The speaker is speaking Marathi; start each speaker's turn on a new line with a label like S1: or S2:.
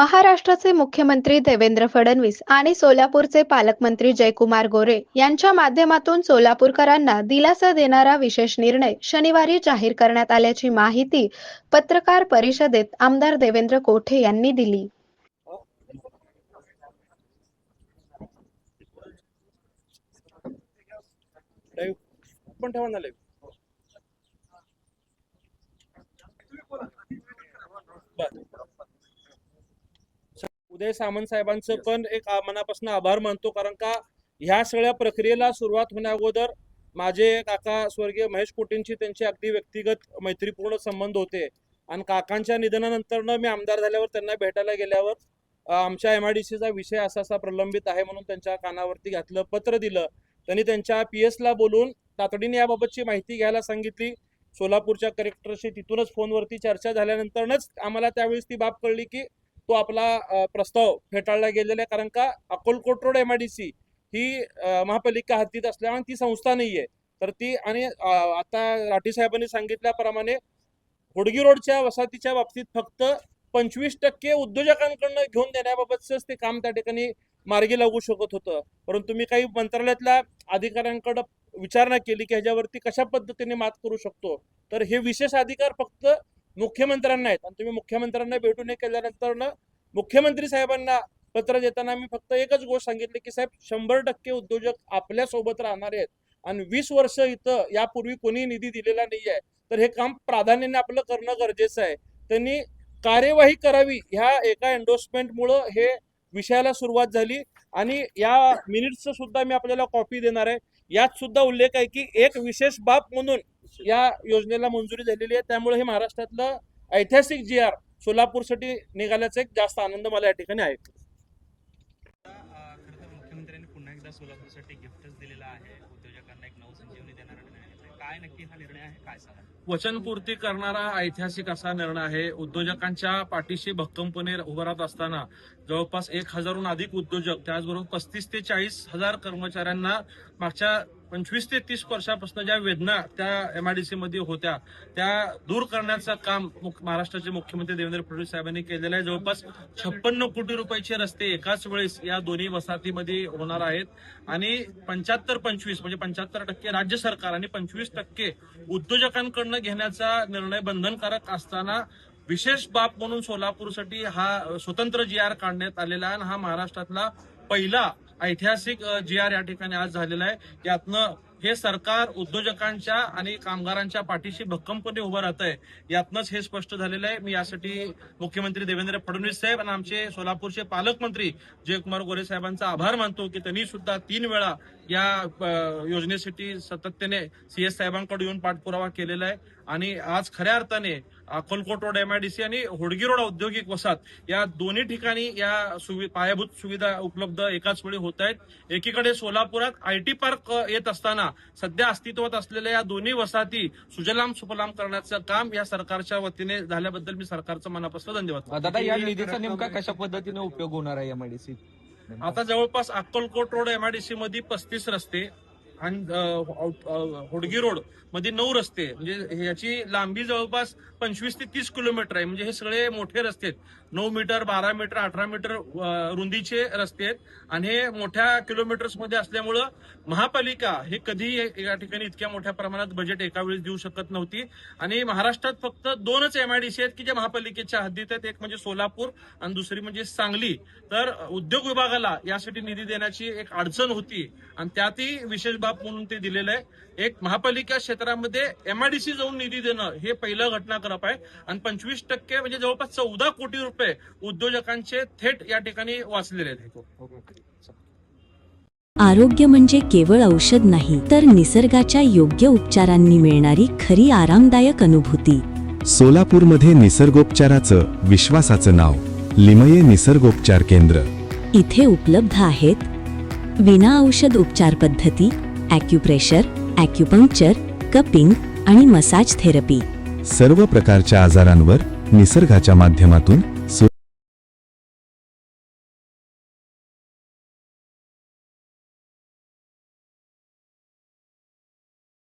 S1: महाराष्ट्राचे मुख्यमंत्री देवेंद्र फडणवीस आणि सोलापूरचे पालकमंत्री जयकुमार गोरे यांच्या माध्यमातून सोलापूरकरांना दिलासा देणारा विशेष निर्णय शनिवारी जाहीर करण्यात आल्याची माहिती पत्रकार परिषदेत आमदार देवेंद्र कोठे यांनी दिली.
S2: पण ठेवा ना लाईव्ह. उदय सामंत साहेबांचं पण एक मनापासून आभार मानतो, कारण का ह्या सगळ्या प्रक्रियेला सुरुवात होण्या अगोदर माझे काका स्वर्गीय महेश कोटेंची त्यांचे अगदी व्यक्तिगत मैत्रीपूर्ण संबंध होते आणि काकांच्या निधनानंतर मी आमदार झाल्यावर त्यांना भेटायला गेल्यावर आमच्या MIDCचा विषय असा प्रलंबित आहे म्हणून त्यांच्या कानावरती घातलं, पत्र दिलं. त्यांनी त्यांच्या PS ला बोलून तातडीने याबाबतची माहिती घ्यायला सांगितली. सोलापूरच्या कलेक्टरशी तिथूनच फोनवरती चर्चा झाल्यानंतरच आम्हाला त्यावेळेस ती बाब कळली की तो आपला प्रस्ताव फेटाळला गेलेला आहे, कारण का अक्कलकोट रोड MIDC ही महापालिका हद्दीत असल्यामुळे ती संस्था नाहीये. तर ती आणि आता राठी साहेबांनी सांगितल्याप्रमाणे होडगी रोडच्या वसाहतीच्या बाबतीत फक्त 25% उद्योजकांकडनं घेऊन देण्याबाबतच ते काम त्या ठिकाणी मार्गी लागू शकत होतं. परंतु मी काही मंत्रालयातल्या अधिकाऱ्यांकडे विचारणा केली की ह्याच्यावरती कशा पद्धतीने मात करू शकतो. तर हे विशेष अधिकार फक्त मुख्यमंत्र्यांना आहेत आणि तुम्ही मुख्यमंत्र्यांना भेटून केल्यानंतर मुख्यमंत्री साहेबांना पत्र देताना मी फक्त एकच गोष्ट सांगितली की साहेब 100% उद्योजक आपल्या सोबत राहणार आहेत आणि 20 वर्ष इथं यापूर्वी कोणी निधी दिलेला नाही आहे, तर हे काम प्राधान्याने आपलं करणं गरजेचं आहे. त्यांनी कार्यवाही करावी ह्या एका एन्डोर्समेंटमुळं हे विषयाला सुरुवात झाली आणि या मिनिट्सचं सुद्धा मी आपल्याला कॉपी देणार आहे. यात सुद्धा उल्लेख आहे की एक विशेष बाब म्हणून या योजनेला मंजुरी झालेली आहे. त्यामुळे हे महाराष्ट्रातलं ऐतिहासिक GR सोलापूरसाठी निघाल्याचा एक जास्त आनंद मला या ठिकाणी आहे.
S3: मुख्यमंत्र्यांनी पुन्हा एकदा सोलापूरसाठी गिफ्टच दिलेला आहे, उद्योजकांना एक नवसंजीवनी देणारा निर्णय आहे. काय नक्की हा निर्णय आहे, काय सांगा?
S2: वचनपूर्ती करणारा ऐतिहासिक असा निर्णय आहे. उद्योजकांच्या पाठीशी भक्कमपणे उभं राहत असताना जवळपास 1000हून अधिक उद्योजक, त्याचबरोबर 35 ते 40 हजार कर्मचाऱ्यांना मागच्या 25 ते 30 वर्षापासून ज्या वेदना त्या MIDC मध्ये होत्या त्या दूर करण्याचं काम महाराष्ट्राचे मुख्यमंत्री देवेंद्र फडणवीस साहेबांनी केलेलं आहे. जवळपास 56 कोटी रुपयाचे रस्ते एकाच वेळेस या दोन्ही वसाहतीमध्ये होणार आहेत आणि 75-25 म्हणजे 75% राज्य सरकार आणि 25% उद्योजकांकडनं घेण्याचा निर्णय बंधनकारक असताना विशेष बाब म्हणून सोलापूरसाठी हा स्वतंत्र GR काढण्यात आलेला आहे आणि हा महाराष्ट्रातला पहिला ऐतिहासिक GR या ठिकाणी आज झालेला आहे. यातनं हे सरकार उद्योजकांच्या आणि कामगारांच्या पाठीशी भक्कमपणे उभं राहत आहे, यातनंच हे स्पष्ट झालेलं आहे. मी यासाठी मुख्यमंत्री देवेंद्र फडणवीस साहेब आणि आमचे सोलापूरचे पालकमंत्री जयकुमार गोरे साहेबांचा आभार मानतो की त्यांनी सुद्धा 3 वेळा या योजनेसाठी सातत्याने CS साहेबांकडे येऊन पाठपुरावा केलेला आहे आणि आज खऱ्या अर्थाने अक्कलकोट रोड MIDC आणि होडगी रोड औद्योगिक वसाहत या दोन्ही ठिकाणी या पायाभूत सुविधा उपलब्ध एकाच वेळी होत आहेत. एकीकडे सोलापुरात IT पार्क येत असताना सध्या अस्तित्वात असलेल्या या दोन्ही वसाहती सुजलाम सुफलाम करण्याचं काम या सरकारच्या वतीने झाल्याबद्दल मी सरकारचं मनापासून धन्यवाद.
S3: दादा, या निधीचा नेमका कशा पद्धतीने उपयोग होणार आहे MIDC?
S2: आता जवळपास अक्कलकोट रोड MIDC मध्ये 35 रस्ते आणि होडगी रोड मध्ये 9 रस्ते, म्हणजे याची लांबी जवळपास 25 ते 30 किलोमीटर आहे. म्हणजे हे सगळे मोठे रस्ते आहेत. 9 मीटर, 12 मीटर, 18 मीटर रुंदीचे रस्ते आहेत आणि हे मोठ्या किलोमीटर्स मध्ये असल्यामुळं महापालिका हे कधी या ठिकाणी इतक्या मोठ्या प्रमाणात बजेट एका वेळेस देऊ शकत नव्हती आणि महाराष्ट्रात फक्त 2च MIDC आहेत की जे महापालिकेच्या हद्दीत आहेत. एक म्हणजे सोलापूर आणि दुसरी म्हणजे सांगली. तर उद्योग विभागाला यासाठी निधी देण्याची एक अडचण होती आणि त्यातही विशेष बाब म्हणून ते दिलेलं आहे. एक महापालिका क्षेत्रामध्ये MIDC जाऊन निधी देणं हे पहिलं घटनाक्रम आहे आणि 25% म्हणजे जवळपास 14 कोटी रुपये उद्योजकांचे थेट या ठिकाणी वाचलेले आहेत.
S4: आरोग्य म्हणजे केवळ औषध नाही, तर निसर्गाच्या योग्य उपचारांनी मिळणारी खरी आरामदायक अनुभूती.
S5: सोलापूरमध्ये निसर्गोपचाराचं विश्वासाचं नाव लिमये निसर्गोपचार केंद्र.
S4: इथे उपलब्ध आहेत विना औषध उपचार पद्धती, ॲक्युप्रेशर, ॲक्युपंक्चर, कपिंग आणि मसाज थेरपी.
S5: सर्व प्रकारच्या आजारांवर निसर्गाच्या माध्यमातून